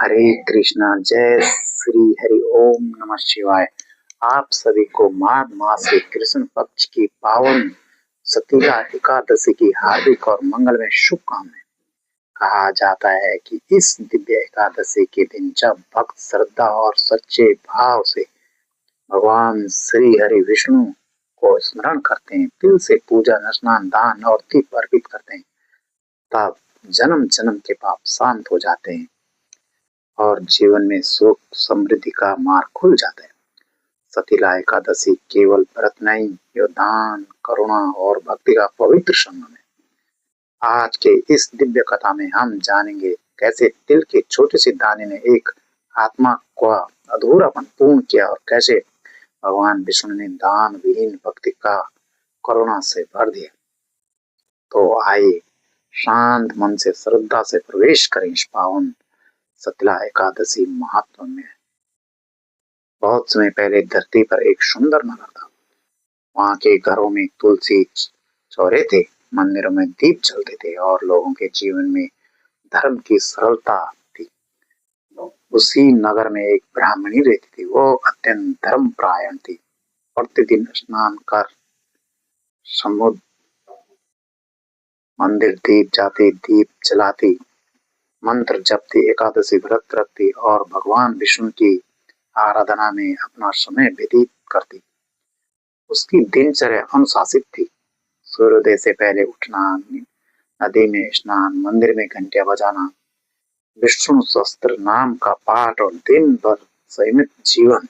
हरे कृष्णा, जय श्री हरि ओम नमः शिवाय। आप सभी को माघ मास के कृष्ण पक्ष की पावन सतीला एकादशी की हार्दिक और मंगलमय शुभकामनाएं। कहा जाता है कि इस दिव्य एकादशी के दिन जब भक्त श्रद्धा और सच्चे भाव से भगवान श्री हरि विष्णु को स्मरण करते हैं, तिल से पूजन, स्नान, दान और दीप अर्पित करते हैं, तब जन्म जन्म के पाप शांत हो जाते हैं और जीवन में सुख समृद्धि का मार्ग खुल जाता है। सतीला एकादशी केवल व्रत नहीं, यह दान, करुणा और भक्ति का पवित्र संगम है। आज के इस दिव्य कथा में हम जानेंगे कैसे तिल के छोटे से दाने ने एक आत्मा का अधूरापन पूर्ण किया और कैसे भगवान विष्णु ने दान विहीन भक्ति का करुणा से भर दिया। तो आइए शांत मन से श्रद्धा से प्रवेश करें इस पावन सतीला एकादशी महात्मा में। बहुत समय पहले धरती पर एक सुंदर नगर था। वहां के घरों में तुलसी चौरे थे, मंदिरों में दीप जलते थे और लोगों के जीवन में धर्म की सरलता थी। उसी नगर में एक ब्राह्मणी रहती थी। वो अत्यंत धर्मपरायण थी। प्रतिदिन स्नान कर समुद्र मंदिर दीप जाती, दीप जलाती, मंत्र जपती, एकादशी व्रत रखती और भगवान विष्णु की आराधना में अपना समय व्यतीत करती। उसकी दिनचर्या अनुशासित थी। सूर्योदय से पहले उठना, नदी में स्नान, मंदिर में घंटियां बजाना, विष्णु सहस्त्र नाम का पाठ और दिन भर संयमित जीवन।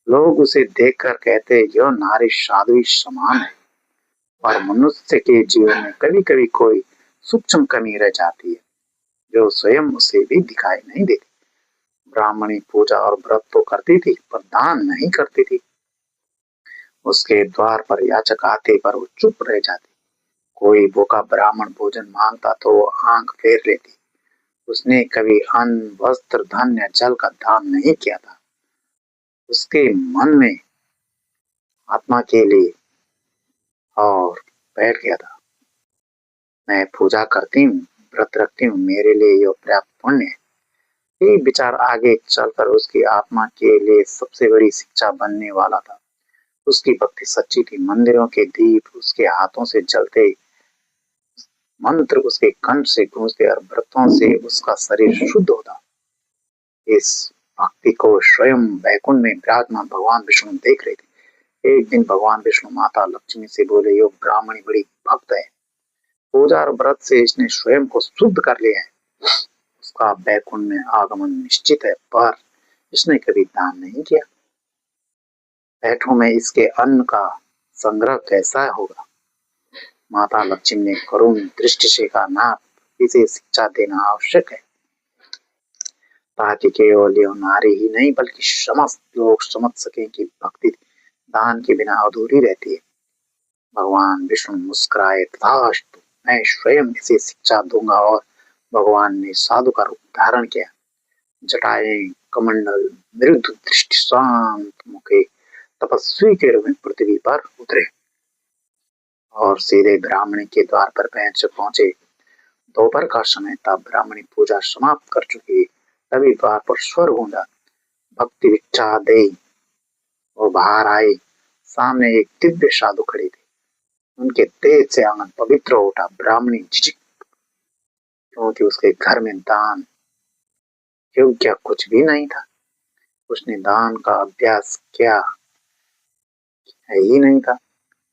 लोग उसे देखकर कहते, यह नारी साध्वी समान है। और मनुष्य के जीवन में कभी कभी कोई सूक्ष्म कमी रह जाती है जो स्वयं उसे भी दिखाई नहीं देती। ब्राह्मणी पूजा और व्रत तो करती थी पर दान नहीं करती थी। उसके द्वार पर याचक आते पर वो चुप रह जाती। कोई भूखा ब्राह्मण भोजन मांगता तो वो आंख फेर लेती। उसने कभी अन्न, वस्त्र, धन या जल का दान नहीं किया था। उसके मन में आत्मा के लिए और बैठ गया था, मैं पूजा करती हूँ, व्रत रखती हूँ, मेरे लिए यह पर्याप्त पुण्य है। ये विचार आगे चलकर उसकी आत्मा के लिए सबसे बड़ी शिक्षा बनने वाला था। उसकी भक्ति सच्ची थी। मंदिरों के दीप उसके हाथों से जलते, मंत्र उसके कंठ से गूंजते और व्रतों से उसका शरीर शुद्ध होता। इस भक्ति को स्वयं वैकुंठ में विराजमान भगवान विष्णु देख रहे थे। एक दिन भगवान विष्णु माता लक्ष्मी से बोले, यो ब्राह्मणी बड़ी भक्त है। पूजा और व्रत से इसने स्वयं को शुद्ध कर लिया है। उसका वैकुंठ में आगमन निश्चित है, पर इसने कभी दान नहीं किया। बैठों में इसके अन्न का संग्रह कैसा होगा? माता लक्ष्मी ने करुण दृष्टि से कहा, नाथ, इसे शिक्षा देना आवश्यक है ताकि केवल यह नारी ही नहीं बल्कि समस्त लोग समझ सकें कि भक्ति दान के बिना अधूरी रहती है। भगवान विष्णु मुस्कुराए, तथास्तु, मैं स्वयं इसे शिक्षा दूंगा। और भगवान ने साधु का रूप धारण किया। जटाएं, कमंडल, मृदु दृष्टि, शांत मुखे, तपस्वी के रूप में पृथ्वी पर उतरे और सीधे ब्राह्मणी के द्वार पर पहुंचे। दोपहर का समय था। ब्राह्मणी पूजा समाप्त कर चुकी। तभी द्वार पर स्वर गूंजा, भक्ति भिक्षा दे। वो बाहर आए। सामने एक दिव्य साधु खड़े थे। उनके तेज से आंगन पवित्र हो उठा। ब्राह्मणी झिझक, क्योंकि उसके घर में दान योग्य कुछ भी नहीं था। उसने दान का अभ्यास किया ही नहीं था।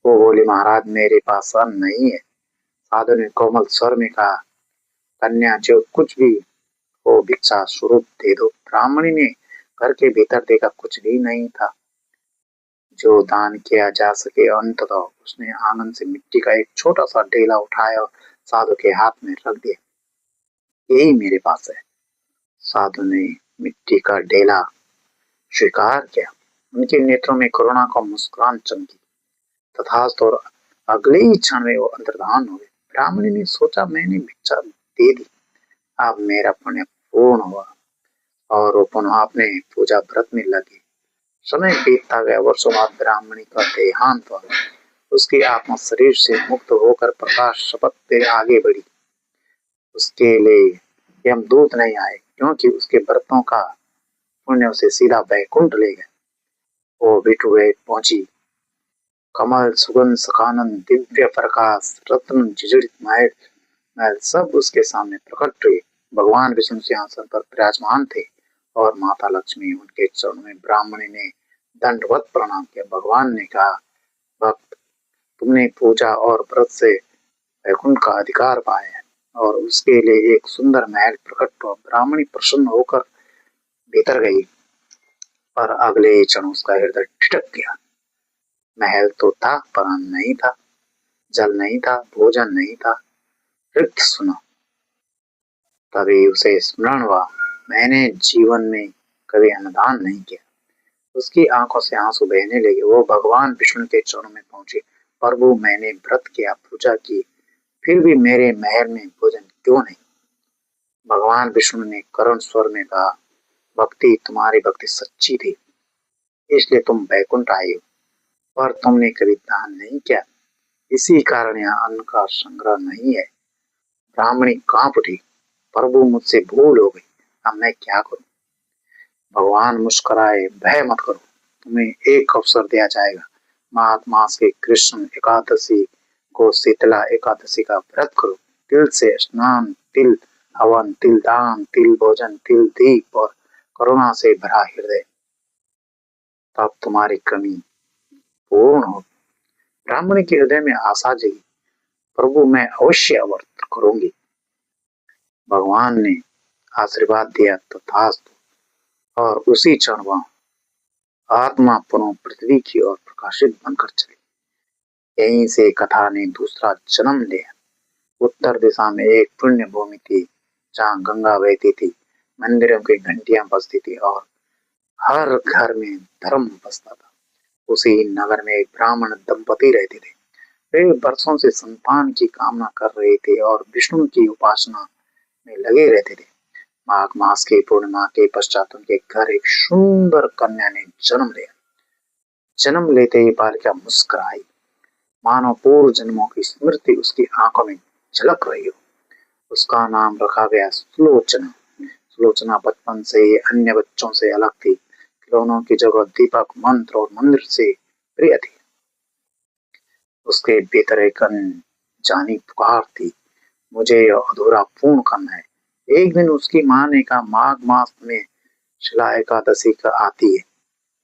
वो बोली, महाराज, मेरे पास अन्न नहीं है। साधु ने कोमल स्वर में कहा, कन्या, जो कुछ भी हो भिक्षा स्वरूप दे दो। ब्राह्मणी ने घर के भीतर देखा, कुछ भी नहीं था जो दान किया जा सके। अंततः उसने आंगन से मिट्टी का एक छोटा सा ढेला उठाया और साधु के हाथ में रख दिया। यही मेरे पास है। साधु ने मिट्टी का ढेला स्वीकार किया। उनके नेत्रों में करुणा का मुस्कुरान चमकी। तथास्तु, और अगले ही क्षण में वो अंतर्धान हो गए। ब्राह्मणी ने सोचा, मैंने भिक्षा दे दी, अब मेरा पुण्य पूर्ण हुआ। और वो पुनः अपने पूजा व्रत में लगी। समय बीतता गया। वर्षों बाद ब्राह्मणी का देहांत हुआ। उसकी आत्मा शरीर से मुक्त होकर प्रकाश शपथ पे आगे बढ़ी। उसके लिए यमदूत नहीं आए, क्योंकि उसके व्रतों का पुण्य उसे सीधा वैकुंठ ले गया। वो बिटुवे पहुंची, कमल सुगंध सखानंद दिव्य प्रकाश रत्न झिझित महल महल सब उसके सामने प्रकट हुए। भगवान विष्णु सिंहासन पर विराजमान थे और माता लक्ष्मी उनके चरणों में। ब्राह्मणी ने दंडवत प्रणाम किया। भगवान ने कहा, भक्त, तुमने पूजा और व्रत से वैकुंठ का अधिकार पाया है। और उसके लिए एक सुंदर महल प्रकट हुआ। ब्राह्मणी प्रसन्न होकर भीतर गई, पर अगले क्षण उसका हृदय ठिठक गया। महल तो था पर अन्न नहीं था, जल नहीं था, भोजन नहीं था, रिक्त सुना। तभी उसे स्मरण हुआ, मैंने जीवन में कभी अन्नदान नहीं किया। उसकी आंखों से आंसू बहने लगे। वो भगवान विष्णु के चरणों में पहुंचे, प्रभु, मैंने व्रत किया, पूजा की, फिर भी मेरे महल में भोजन क्यों नहीं? भगवान विष्णु ने करुण स्वर में कहा, भक्ति, तुम्हारी भक्ति सच्ची थी, इसलिए तुम वैकुंठ आए हो, पर तुमने कभी दान नहीं किया, इसी कारण यहाँ अन्न का संग्रह नहीं है। ब्राह्मणी कांप उठी, प्रभु, मुझसे भूल हो गई, अब मैं क्या करूं? भगवान मुस्कुराए, भय मत करो, तुम्हें एक अवसर दिया जाएगा। माघ मास के कृष्ण एकादशी को शीतला एकादशी का व्रत करो। तिल से स्नान, तिल हवन, तिल दान, तिल भोजन, तिल दीप और करुणा से भरा हृदय, तब तुम्हारी कमी पूर्ण हो। ब्राह्मणी के हृदय में आशा जगी, प्रभु, मैं अवश्य व्रत करूंगी। भगवान ने आशीर्वाद दिया, तथास्तु। और उसी क्षण वह आत्मा पुनः पृथ्वी की ओर प्रकाशित बनकर चली। यहीं से कथा ने दूसरा जन्म लिया। उत्तर दिशा में एक पुण्य भूमि थी, जहाँ गंगा बहती थी, मंदिरों की घंटियां बजती थी और हर घर में धर्म बसता था। उसी नगर में एक ब्राह्मण दंपति रहते थे। वे वर्षों से संतान की कामना कर रहे थे और विष्णु की उपासना में लगे रहते थे। माघ मास की पूर्णिमा के पश्चात उनके घर एक सुंदर कन्या ने जन्म लिया। जन्म लेते ही बालिका मुस्कुराई, मानो पूर्व जन्मों की स्मृति उसकी आंखों में झलक रही हो। उसका नाम रखा गया सुलोचना। सुलोचना बचपन से ही अन्य बच्चों से अलग थी। खिलौनों की जगह दीपक, मंत्र और मंदिर से प्रिय थी। उसके भीतर एक अनजानी पुकार थी, मुझे यह अधूरा पूर्ण करना है। एक दिन उसकी माँ ने कहा, माघ मास में शिला एकादशी का आती है,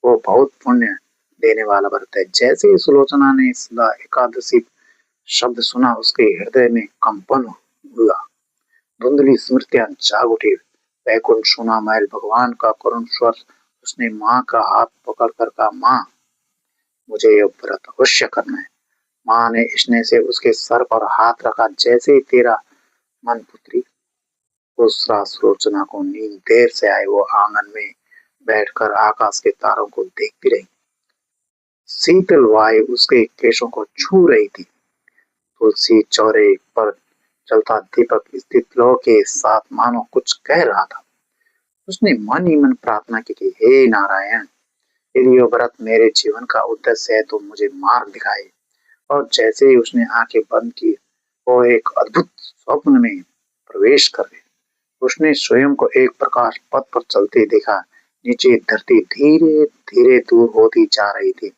वो बहुत पुण्य देने वाला व्रत है। जैसे ही सुलोचना ने शिला एकादशी शब्द सुना, उसके हृदय में कंपन हुआ। धुंधली स्मृतियां जाग उठी। वैकुंठ सुना महल, भगवान का करुण स्वर। उसने माँ का हाथ पकड़कर कहा, माँ, मुझे यह व्रत अवश्य करना है। माँ ने स्नेह से उसके सर पर हाथ रखा। जैसे ही तेरा मन पुत्री। उस रात सुलोचना को नींद देर से आई। वो आंगन में बैठकर आकाश के तारों को देखती रही। शीतल वायु उसके केशों को छू रही थी। तुलसी चौरे पर चलता दीपक स्थित लौ के साथ मानो कुछ कह रहा था। उसने मन ही मन प्रार्थना की कि हे नारायण, यदि यह व्रत मेरे जीवन का उद्देश्य है तो मुझे मार्ग दिखाए। और जैसे ही उसने आंखें बंद की, वो एक अद्भुत स्वप्न में प्रवेश कर गई। उसने स्वयं को एक प्रकाश पथ पर चलते देखा। नीचे धरती धीरे धीरे दूर होती जा रही थी।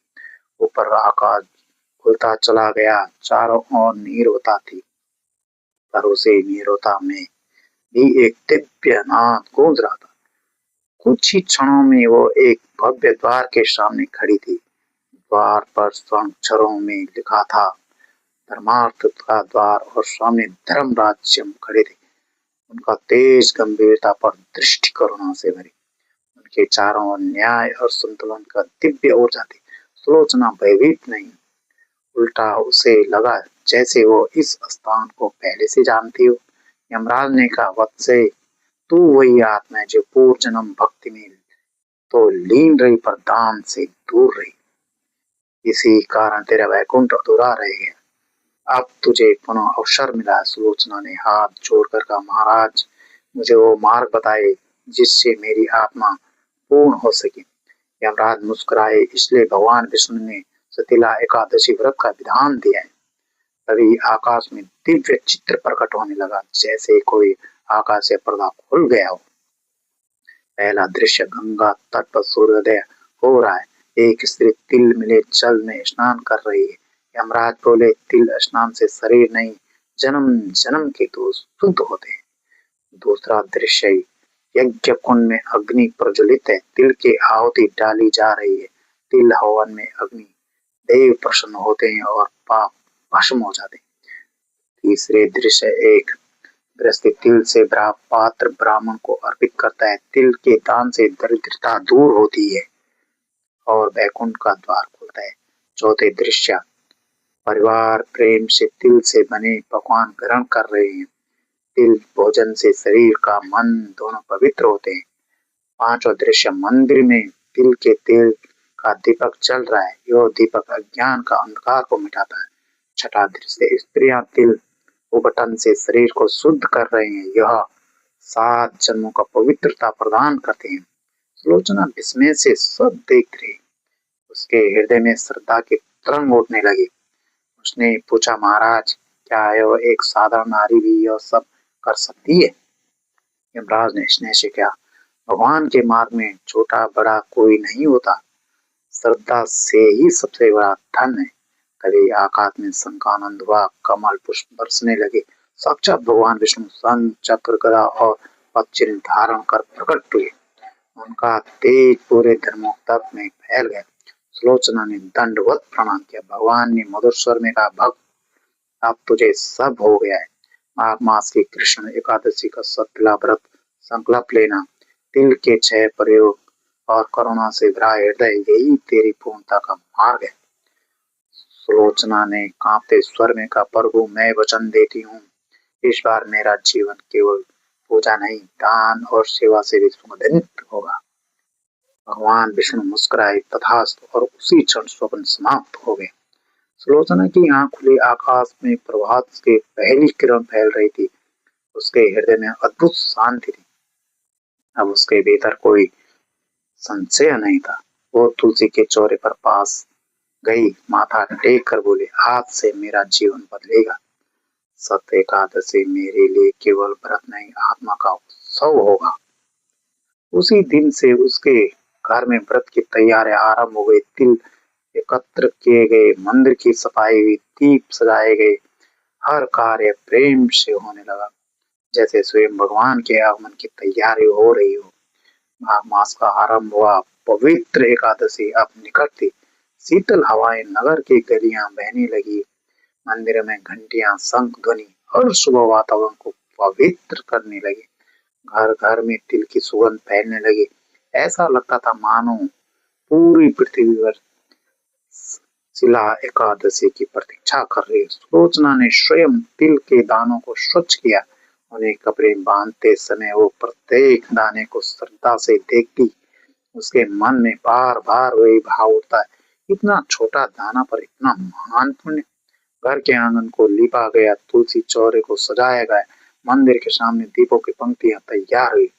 ऊपर आकाश खुलता चला गया। चारों ओर नीरवता थी, पर उसे नीरवता में भी एक दिव्य नाद गूंज रहा था। कुछ ही क्षणों में वो एक भव्य द्वार के सामने खड़ी थी। द्वार पर स्वर्ण अक्षरों में लिखा था, धर्मार्थ का द्वार, और सामने धर्मराज खड़े थे। उनका तेज गंभीरता पर दृष्टि करुणा से भरी। उनके चारों ओर न्याय और संतुलन का दिव्य ऊर्जा थी। सुलोचना भयभीत नहीं, उल्टा उसे लगा जैसे वो इस स्थान को पहले से जानती हो। यमराज ने कहा, वत्से, तू वही आत्मा है जो पूर्व जन्म भक्ति में तो लीन रही पर दान से दूर रही। इसी कारण तेरा वैकुंठ अधूरा रह गया। अब तुझे पुनः अवसर मिला। सुलोचना ने हाथ जोड़कर कहा, महाराज, मुझे वो मार्ग बताए जिससे मेरी आत्मा पूर्ण हो सके। यमराज मुस्कुराए, इसलिए भगवान विष्णु ने सतीला एकादशी व्रत का विधान दिया है। तभी आकाश में दिव्य चित्र प्रकट होने लगा, जैसे कोई आकाश से पर्दा खुल गया हो। पहला दृश्य गंगा तट पर सूर्योदय हो रहा है। एक स्त्री तिल मिले जल में स्नान कर रही है। यमराज बोले, तिल स्नान से शरीर नहीं, जन्म जन्म के दोष शुद्ध होते हैं। दूसरा दृश्य, यज्ञ कुंड में अग्नि प्रज्वलित है, तिल की आहुति डाली जा रही है। तिल हवन में अग्नि देव प्रसन्न होते हैं और पाप भस्म हो जाते हैं। तीसरे दृश्य, एक गृहस्थी तिल से पात्र ब्राह्मण को अर्पित करता है। तिल के दान से दरिद्रता दूर होती है और वैकुंठ का द्वार खुलता है। चौथे दृश्य, परिवार प्रेम से तिल से बने पकवान ग्रहण कर रहे हैं। तिल भोजन से शरीर का मन दोनों पवित्र होते हैं। पांचवा दृश्य, मंदिर में तिल के तेल का दीपक चल रहा है। यह दीपक अज्ञान का अंधकार को मिटाता है। छठा दृश्य, स्त्रियां तिल उबटन से शरीर को शुद्ध कर रहे हैं। यह 7 जन्मों का पवित्रता प्रदान करते हैं। सुलोचना विस्मय से सब देख रही। उसके हृदय में श्रद्धा की तरंग उठने लगी। उसने पूछा, महाराज, क्या यह एक साधारण नारी भी यह सब कर सकती है? यमराज ने स्नेह से कहा, भगवान के मार्ग में छोटा बड़ा कोई नहीं होता, श्रद्धा से ही सबसे बड़ा धन है। तभी आकाश में शंखानंद हुआ, कमल पुष्प बरसने लगे। साक्षात भगवान विष्णु शंख चक्र गदा और पक्षी धारण कर प्रकट हुए। उनका तेज पूरे धर्मोत्तर में फैल गया। सुलोचना ने दंडवत प्रणाम किया। भगवान ने मधुर स्वर में कहा, भक्त, अब तुझे सब हो गया है। माघ मास की कृष्ण एकादशी का सतला व्रत संकल्प लेना। तिल के 6 प्रयोग और करुणा से भरा हृदय, यही तेरी पूर्णता का मार्ग है। सुलोचना ने कांपते स्वर में कहा, प्रभु, मैं वचन देती हूँ, इस बार मेरा जीवन केवल पूजा नहीं, दान और सेवा से भी सुगंधित होगा। भगवान विष्णु मुस्कुराए, तथास्तु, और उसी क्षण स्वप्न समाप्त हो गए। सुलोचना की आंख खुली। आकाश में प्रभात की पहली किरण फैल रही थी। उसके हृदय में अद्भुत शांति थी। अब उसके भीतर कोई संशय नहीं था। वो तुलसी के चौरे पर पास गई, माथा टेक कर बोले, आज से मेरा जीवन बदलेगा। सत्य एकादशी मेरे लिए केवल व्रत नहीं, आत्मा का उत्सव होगा। उसी दिन से उसके घर में व्रत की तैयारियां आरंभ हो गई। तिल एकत्र किए गए, मंदिर की सफाई हुई, दीप सजाए गए। हर कार्य प्रेम से होने लगा, जैसे स्वयं भगवान के आगमन की तैयारी हो रही हो। माघ मास का आरंभ हुआ। पवित्र एकादशी अब निकट थी। शीतल हवाएं नगर की गलियां बहने लगी। मंदिर में घंटियां, शंख ध्वनि हर सुबह वातावरण को पवित्र करने लगी। घर घर में तिल की सुगंध फैलने लगी। ऐसा लगता था मानो पूरी पृथ्वी पर शिला एकादशी की प्रतीक्षा कर रही है। सुलोचना ने स्वयं तिल के दानों को स्वच्छ किया। उन्हें कपड़े बांधते समय वो प्रत्येक दाने को श्रद्धा से देखती। उसके मन में बार बार वही भाव उठता है, इतना छोटा दाना पर इतना महान पुण्य। घर के आंगन को लिपा गया, तुलसी चौरे को सजाया गया, मंदिर के सामने दीपों की पंक्तियां तैयार हुई।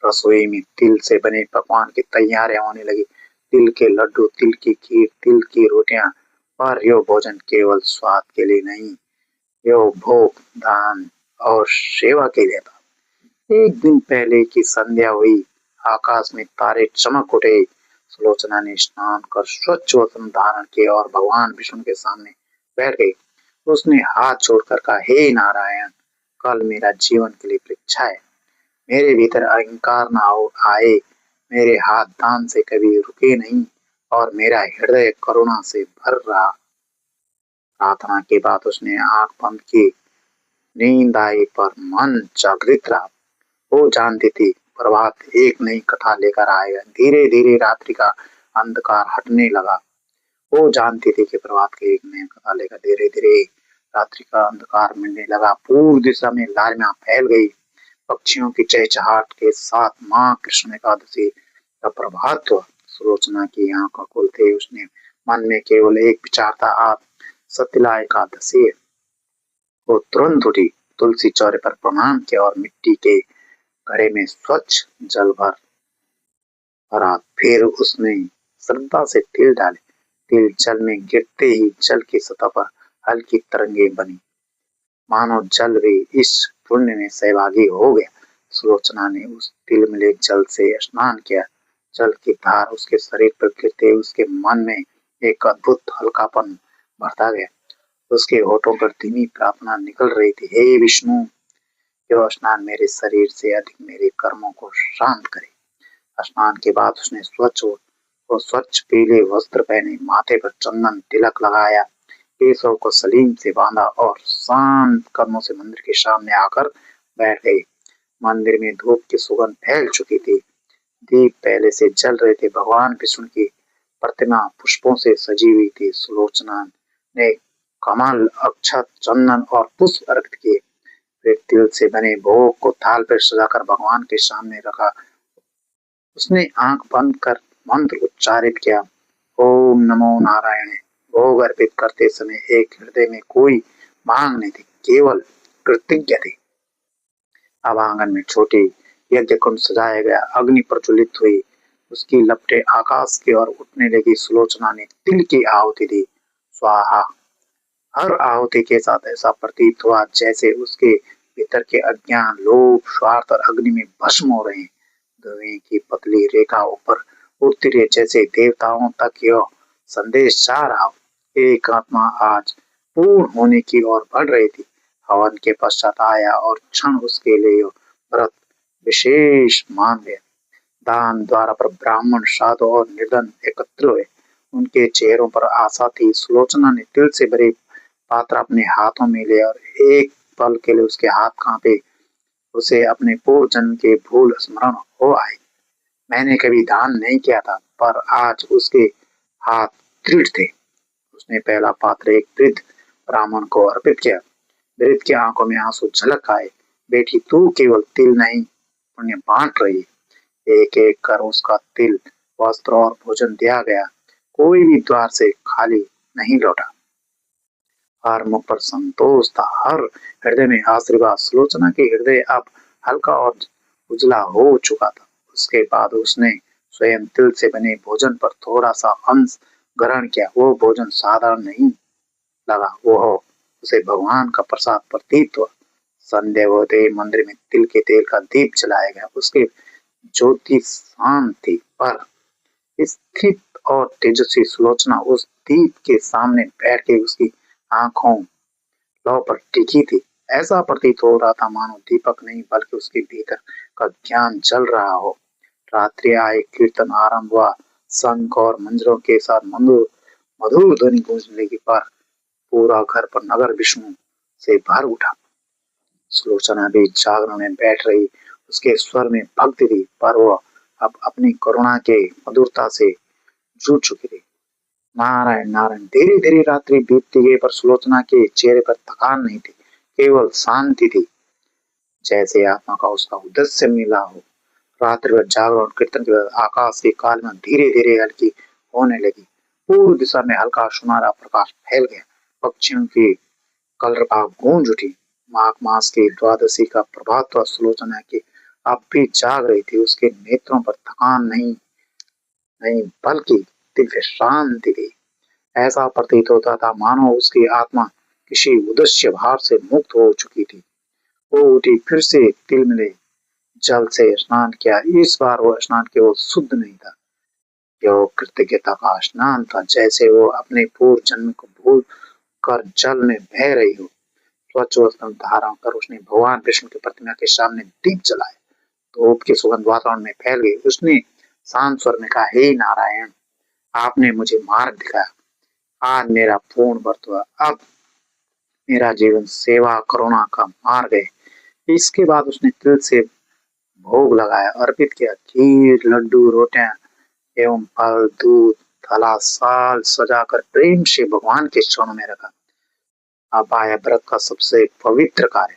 रसोई में तिल से बने पकवान की तैयारियां होने लगी। तिल के लड्डू, तिल की खीर, तिल की रोटियां। पर यो भोजन केवल स्वाद के लिए नहीं, यो भोग, दान और सेवा के लिए था। एक दिन पहले की संध्या हुई। आकाश में तारे चमक उठे। सुलोचना ने स्नान कर स्वच्छ वस्त्र धारण किए और भगवान विष्णु के सामने बैठ गई। उसने हाथ जोड़कर कहा, हे नारायण, कल मेरा जीवन के लिए परीक्षा है। मेरे भीतर अहंकार न आए, मेरे हाथ दान से कभी रुके नहीं और मेरा हृदय करुणा से भर रहा। प्रार्थना के बाद उसने आंख बंद की। नींद आई पर मन जागृत रहा। वो जानती थी प्रभात एक नई कथा लेकर आएगा। धीरे धीरे रात्रि का अंधकार हटने लगा। वो जानती थी कि प्रभात की एक नई कथा लेकर धीरे धीरे रात्रि का अंधकार मिलने लगा। पूर्व दिशा में लालिमा फैल गई। पक्षियों की चहचहाट के साथ माँ कृष्ण एकादशी का प्रभात हुआ। सुलोचना की आंखों खुलते ही उसने मन में केवल एक विचार था, आज सतला एकादशी है। वो तुरंत उठी, तुलसी चौरे पर प्रणाम किया और मिट्टी के घड़े में स्वच्छ जल भरा। फिर उसने श्रद्धा से तिल डाले। तिल जल में गिरते ही जल की सतह पर हल्की तरंगे बनी, मानो जल भी इस पुण्य में सहभागी हो गया। सुलोचना ने उस तिल मिले जल से स्नान किया। जल की धार उसके शरीर पर गिरते उसके मन में एक अद्भुत हल्कापन भरता गया। उसके होठों पर धीमी प्रार्थना निकल रही थी, हे विष्णु, यह स्नान मेरे शरीर से अधिक मेरे कर्मों को शांत करे। स्नान के बाद उसने स्वच्छ पीले वस्त्र पहने, माथे पर चंदन तिलक लगाया, केशव को सलीम से बांधा और शांत कदमों से मंदिर के सामने आकर बैठ गई। मंदिर में धूप की सुगंध फैल चुकी थी। दीप पहले से जल रहे थे। भगवान विष्णु की प्रतिमा पुष्पों से सजी हुई थी। सुलोचना ने कमल, अक्षत, चंदन और पुष्प अर्पित किए। फिर तिल से बने भोग को थाल पर सजाकर भगवान के सामने रखा। उसने आंख बंद कर मंत्र उच्चारित किया, ओम नमो नारायण। भोग अर्पित करते समय एक हृदय में कोई मांग नहीं थी, केवल कृतज्ञ थी। अब आंगन में छोटी यज्ञ कुंड सजाया गया। अग्नि प्रज्वलित हुई, उसकी लपटें आकाश की ओर उठने लगी। सुलोचना ने तिल की आहुति दी, स्वाहा। हर आहुति के साथ ऐसा प्रतीत हुआ जैसे उसके भीतर के अज्ञान, लोभ, स्वार्थ और अग्नि में भस्म हो रहे हैं। धुएं की पतली रेखा ऊपर उठती रही, जैसे देवताओं तक यह संदेश जा रहा हो, एक आत्मा आज पूर्ण होने की ओर बढ़ रही थी। हवन के पश्चात आया और क्षण उसके लिए व्रत विशेष मान लिया। दान द्वारा पर ब्राह्मण, साधु और निर्धन एकत्र हुए। उनके चेहरों पर आशा थी। सुलोचना ने तिल से भरे पात्र अपने हाथों में लिया और एक पल के लिए उसके हाथ कांपे। उसे अपने पूर्व जन्म के भूल स्मरण हो आए। मैंने कभी दान नहीं किया था, पर आज उसके हाथ दृढ़ थे। उसने पहला पात्र एक वृद्ध ब्राह्मण को अर्पित किया। वृद्ध की आंखों में आंसू झलक आए। बेटी, तू केवल तिल नहीं, पुण्य बांट रही है। एक एक कर उसका तिल, वस्त्र और भोजन दिया गया। कोई भी द्वार से खाली नहीं लौटा। हर मुख पर संतोष था, हर हृदय में आशीर्वाद। सुलोचना के हृदय अब हल्का और उजला हो चुका था। उसके बाद उसने स्वयं तिल से बने भोजन पर थोड़ा सा अंश ग्रहण किया। वो भोजन साधारण नहीं लगा, वो उसे भगवान का प्रसाद प्रतीत हुआ। संध्या होते ही मंदिर में तिल के तेल का दीप जलाया गया। उसकी ज्योति शांत थी, पर स्थित और तेजस्वी। सुलोचना उस दीप के सामने बैठ के उसकी आंखों लौ पर टिकी थी। ऐसा प्रतीत हो रहा था मानो दीपक नहीं बल्कि उसके भीतर का ज्ञान जल रहा हो। रात्रि आए, कीर्तन आरंभ हुआ। शंख और मंजरों के साथ मधुर मधुर ध्वनि गूंजने लगी, पर पूरा घर पर नगर विष्णु से भर उठा। सुलोचना भी जागरण में बैठ रही। उसके स्वर में भक्ति थी, पर वह अब अपनी करुणा के मधुरता से जूझ चुकी थी। नारायण नारायण। धीरे धीरे रात्रि बीतती गई, पर सुलोचना के चेहरे पर थकान नहीं थी, केवल शांति थी, जैसे आत्मा का उसका उद्देश्य मिला हो। रात्रि भर जागरण और कीर्तन के बाद आकाश की कालिमा धीरे धीरे हल्की होने लगी। पूर्व दिशा में हल्का सुनहरा प्रकाश फैल गया। पक्षियों की कलरव गूंज उठी। माघ मास की द्वादशी का प्रभात हुआ। सुलोचना की अब भी जाग रही थी। उसके नेत्रों पर थकान नहीं नहीं बल्कि दिव्य शांति थी। ऐसा प्रतीत होता था मानो उसकी आत्मा किसी उद्देश्य भाव से मुक्त हो चुकी थी। वो उठी, फिर से तिल मिले जल से स्नान किया। इस बार वो स्नान केवल शुद्ध नहीं था, यह कृतज्ञता का स्नान था, जैसे वो अपने पूर्व जन्म को भूल कर जल में बह रही हो। स्वच्छ वस्त्र धारण कर उसने भगवान विष्णु की प्रतिमा के सामने दीप जलाए। धूप की सुगंध वातावरण में फैल गई। उसने शांत स्वर में कहा, हे नारायण, आपने मुझे मार्ग दिखाया। आज मेरा पूर्ण व्रत हुआ। अब मेरा जीवन सेवा करुणा का मार्ग है। इसके बाद उसने तिल से भोग लगाया, अर्पित किया। खीर, लड्डू, रोटियां एवं फल, दूध, थला, साल सजाकर प्रेम से भगवान के चरणों में रखा। अब आया व्रत का सबसे पवित्र कार्य,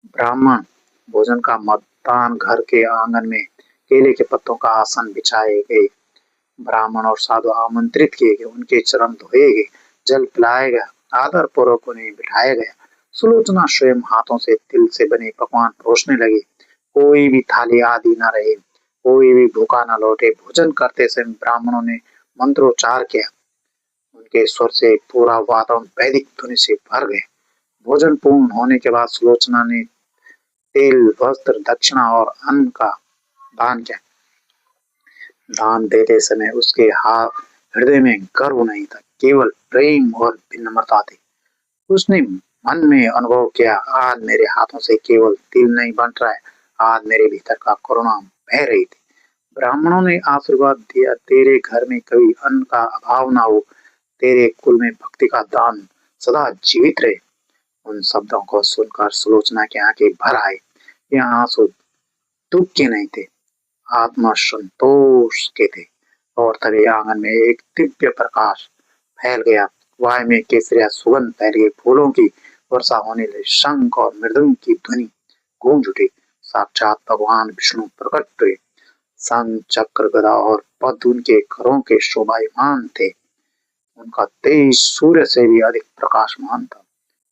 ब्राह्मण भोजन का मतदान। घर के आंगन में केले के पत्तों का आसन बिछाए गए। ब्राह्मण और साधु आमंत्रित किए गए। उनके चरण धोए गए, जल पिलाया गया, आदर पूर्वक उन्हें बिठाया गया। सुलोचना स्वयं हाथों से तिल से बने पकवान परोसने लगी। कोई भी थाली आदि न रहे, कोई भी भूखा न लौटे। भोजन करते समय ब्राह्मणों ने मंत्रोच्चार किया। उनके स्वर से पूरा वातावरण वैदिक ध्वनि से भर गया। भोजन पूर्ण होने के बाद सुलोचना ने तेल, वस्त्र, दक्षिणा और अन्न का दान किया। दान देते समय उसके हाथ हृदय में गर्व नहीं था, केवल प्रेम और विनम्रता थी। उसने मन में अनुभव किया, आज मेरे हाथों से केवल तिल नहीं बन रहा है, आज मेरे भीतर का करुणा बह रही थी। ब्राह्मणों ने आशीर्वाद दिया, तेरे घर में कभी अन्न का अभाव ना हो, तेरे कुल में भक्ति का दान सदा जीवित रहे। उन शब्दों को सुनकर सुलोचना की आंखें भर आई। ये आंसू दुख के नहीं थे, आत्मा संतोष के थे। और तभी आंगन में एक दिव्य प्रकाश फैल गया, वायु में केसरिया सुगंध फैल गई, फूलों की वर्षा होने लगी, शंख और मृदंग की ध्वनि गूंज उठी। साक्षात भगवान विष्णु प्रकट हुए। शंख, चक्र, गदा और पद्म उनके घरों के शोभायमान थे। उनका तेज सूर्य से भी अधिक प्रकाशमान था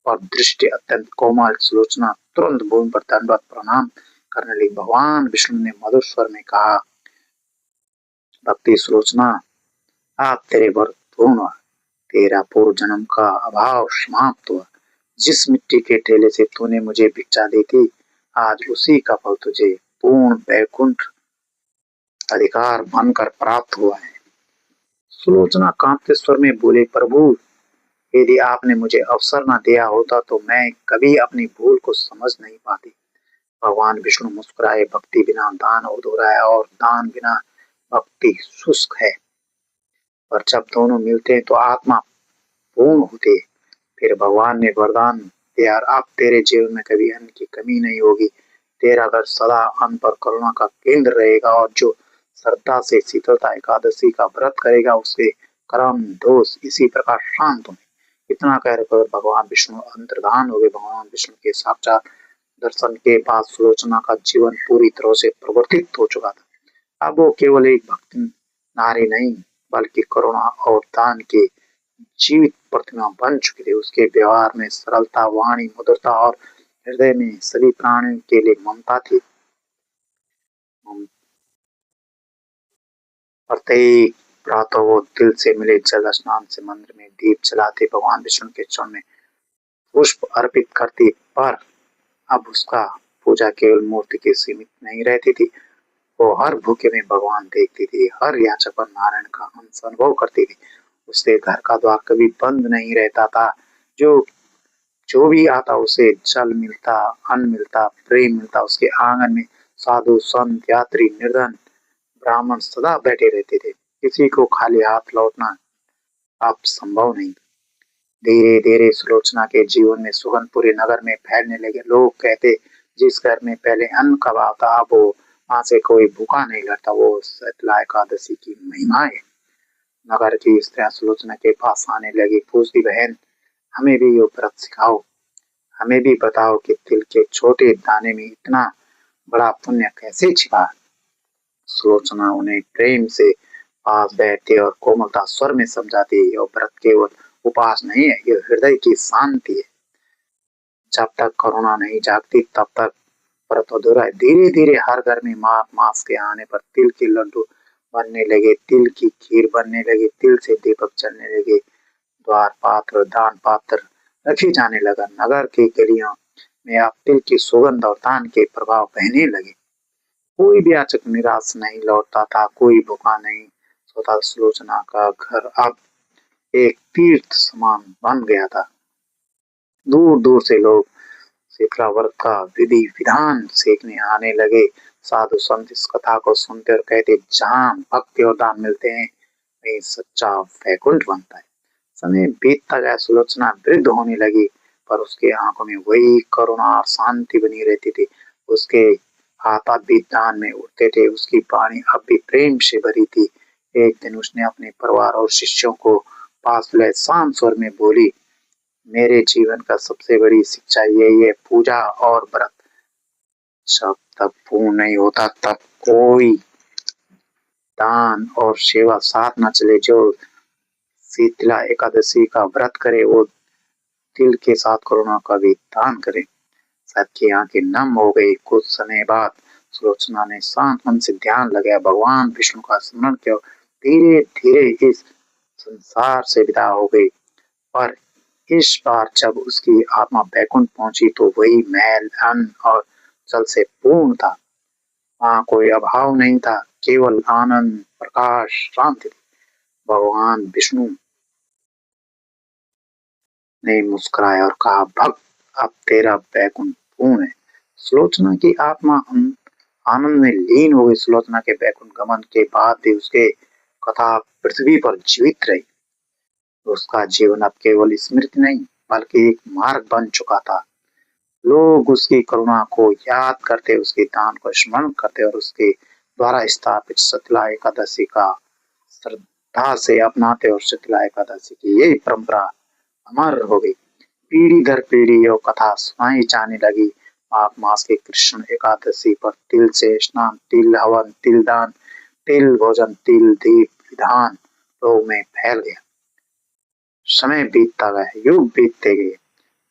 और दृष्टि अत्यंत कोमल। सुलोचना तुरंत भूमि पर दंडवत प्रणाम करने लगी। भगवान विष्णु ने मधुर स्वर में कहा, भक्ति सुलोचना, आप तेरे व्रत पूर्ण हुआ, तेरा पूर्व जन्म का अभाव समाप्त हुआ। जिस मिट्टी के ढेले से तूने मुझे भिक्षा दी थी, आज उसी का फल तुझे पूर्ण वैकुंठ अधिकार बनकर प्राप्त हुआ है। सुलोचना कांपते स्वर में बोले, प्रभु, यदि आपने मुझे अवसर न दिया होता तो मैं कभी अपनी भूल को समझ नहीं पाती। भगवान विष्णु मुस्कुराए, भक्ति बिना दान अधूरा है और दान बिना भक्ति शुष्क है, पर जब दोनों मिलते हैं तो आत्मा पूर्ण होती है। फिर भगवान ने वरदान दिया, अब तेरे जीवन में कभी अन्न की कमी नहीं होगी, तेरा घर सदा अन्न पर करुणा का केंद्र रहेगा और जो श्रद्धा से शीतलता एकादशी का व्रत करेगा उसके कर्म दोष इसी प्रकार शांत होंगे। इतना कहकर भगवान विष्णु अंतर्धान हो गए। भगवान विष्णु के साक्षात दर्शन के बाद सुलोचना का जीवन पूरी तरह से परिवर्तित हो चुका था। अब वो केवल एक भक्त नारी नहीं, बल्कि करुणा और दान के जीवित प्रतिमा बन चुकी थी। उसके व्यवहार में सरलता, वाणी मधुरता और हृदय में सभी प्राणियों के लिए ममता थी। प्रत्येक प्रातः वो दिल से मिले जल स्नान से मंदिर में दीप जलाते, भगवान विष्णु के चरण में पुष्प अर्पित करती, पर अब उसका पूजा केवल मूर्ति के सीमित नहीं रहती थी। वो हर भूखे में भगवान देखती थी, हर याचक पर नारायण का अंश अनुभव करती थी। उसके घर का द्वार कभी बंद नहीं रहता था। जो जो भी आता उसे जल मिलता, अन्न मिलता, प्रेम मिलता। उसके आंगन में साधु, संत, यात्री, निर्धन, ब्राह्मण सदा बैठे रहते थे। किसी को खाली हाथ लौटना अब संभव नहीं। धीरे धीरे सुलोचना के जीवन में सुगंध पूरे नगर में फैलने लगे। लोग कहते, जिस घर में पहले अन्न का भाव था अब वो वहां से कोई भूखा नहीं लड़ता। वो शीतला एकादशी की महिमा है। नगर की स्त्रियां सुलोचना के पास आने लगी, पूछती, बहन, हमें भी ये व्रत सिखाओ, हमें भी बताओ कि तिल के छोटे दाने में इतना बड़ा पुण्य कैसे छिपा है। सुलोचना उन्हें प्रेम से पास बैठती और कोमलता स्वर में समझाती, यह व्रत केवल उपास नहीं है, यह हृदय की शांति है। जब तक करुणा नहीं जागती तब तक व्रत अधूरा है। धीरे धीरे हर घर में माघ मास के आने पर तिल के लड्डू बनने लगे, तिल की खीर बनने लगी, तिल से दीपक जलने लगे, द्वार पात्र, दान पात्र रखे जाने लगा। नगर की गलियों में अब तिल की सुगंध और दान के प्रभाव बहने लगे। कोई भी याचक निराश नहीं लौटता था, कोई भूखा नहीं सोता। सुलोचना का घर अब एक तीर्थ समान बन गया था। दूर दूर से लोग शीतला व्रत का विधि विधान सीखने आने लगे। साधु संत इस कथा को सुनते और कहते, जहाँ भक्ति और दान मिलते हैं वहीं सच्चा वैकुंठ बनता है। समय बीतता गया, सुलोचना वृद्ध होने लगी, पर उसके आंखों में वही करुणा और शांति बनी रहती थी। उसके हाथ अब भी दान में उठते थे, उसकी वाणी अब भी प्रेम से भरी थी। एक दिन उसने अपने परिवार और शिष्यों को पास बुलाए, शांत स्वर में बोली, मेरे जीवन का सबसे बड़ी शिक्षा यही है, पूजा और व्रत जब तक पूर्ण नहीं होता तब कोई दान और सेवा साथ न चले। जो शीतला एकादशी का व्रत करे वो तिल के साथ करुणा का भी दान करे। सबकी आंखें नम हो गई। कुछ समय बाद सुलोचना ने शांत मन से ध्यान लगाया, भगवान विष्णु का स्मरण किया, धीरे धीरे इस संसार से विदा हो गई। पर इस बार जब उसकी आत्मा बैकुंठ पहुंची तो वही महल, अन्न और जल से पूर्ण था। वहाँ कोई अभाव नहीं था, केवल आनंद, प्रकाश, शांति थी। भगवान विष्णु ने मुस्कुराया और कहा, भक्त, अब तेरा बैकुंठ पूर्ण है। सुलोचना की आत्मा आनंद में लीन हो गई। सुलोचना के बैकुंठ गमन के बाद भी उसके कथा पृथ्वी पर जीवित रही। उसका जीवन अब केवल स्मृति नहीं, बल्कि एक मार्ग बन चुका था। लोग उसकी करुणा को याद करते, उसके दान को स्मरण करते और उसके द्वारा स्थापित शीतला एकादशी का श्रद्धा से अपनाते, और शीतला एकादशी की यही परंपरा अमर हो गई। पीढ़ी दर पीढ़ी यह कथा सुनाई जाने लगी। माघ मास की कृष्ण एकादशी पर तिल से स्नान, तिल हवन, तिल दान, तिल भोजन, तिल दीप विधान लोग में फैल गया। समय बीतता गया, युग बीतते गए,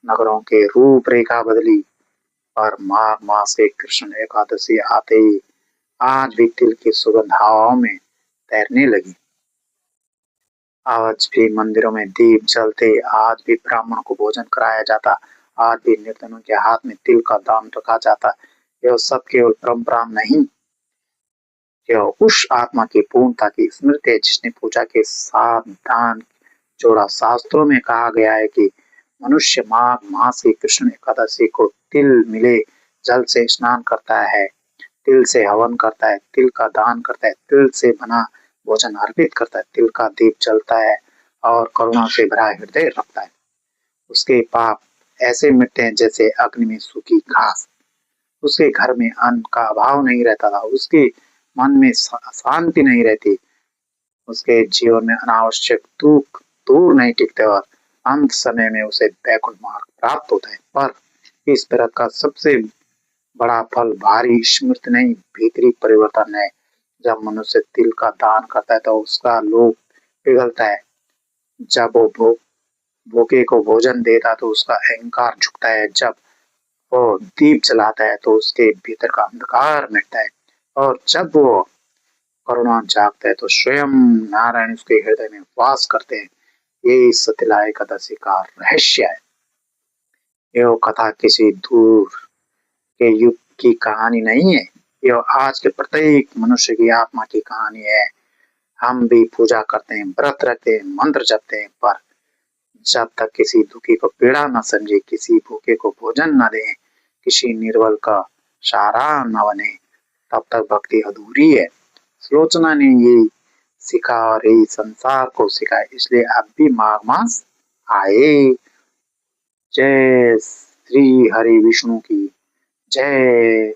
नगरों के रूपरेखा बदली, और माघ मास के कृष्ण एकादशी आते ही आज भी तिल की सुगंध हवाओं में तैरने लगी। आज भी मंदिरों में दीप जलते, आज भी ब्राह्मण को भोजन कराया जाता, आज भी निर्धनों के हाथ में तिल का दान रखा जाता। यह सब केवल परंपरा नहीं, यह उस आत्मा की पूर्णता की स्मृति है जिसने पूजा के साथ दान जोड़ा। शास्त्रों में कहा गया है कि मनुष्य माघ मास की कृष्ण एकादशी को तिल मिले जल से स्नान करता है, तिल से हवन करता है, तिल का दान करता है, तिल से बना भोजन अर्पित करता है, तिल का दीप जलता है और करुणा से भरा हृदय रखता है, उसके पाप ऐसे मिटते हैं जैसे अग्नि में सूखी घास। उसके घर में अन्न का अभाव नहीं रहता था, उसके मन में शांति नहीं रहती, उसके जीवन में अनावश्यक दुख दूर नहीं टिकते, और अंत समय में उसे बैकुंठ मार्ग प्राप्त होता है। पर इस तरह का सबसे बड़ा फल भारी स्मृति नहीं, भीतरी परिवर्तन है। जब मनुष्य तिल का दान करता है तो उसका लोभ पिघलता है। जब वो भूखे को भोजन देता है तो उसका अहंकार झुकता है। जब वो दीप जलाता है तो उसके भीतर का अंधकार मिटता है। और जब वो करुणा जागता है तो स्वयं नारायण उसके हृदय में वास करते हैं। ये शीतला एकादशी का रहस्य है। यह कथा किसी दूर के युग की कहानी नहीं है, यह आज के प्रत्येक मनुष्य की आत्मा की कहानी है। हम भी पूजा करते हैं, व्रत रखते हैं, मंत्र जपते हैं, पर जब तक किसी दुखी को पीड़ा न समझे, किसी भूखे को भोजन न दें, किसी निर्बल का सहारा न बने, तब तक भक्ति अधूरी है। सुलोचना ने ये सिखा और यही संसार को सिखाया, इसलिए अब भी माघ मास आए। जय श्री हरि विष्णु की जय।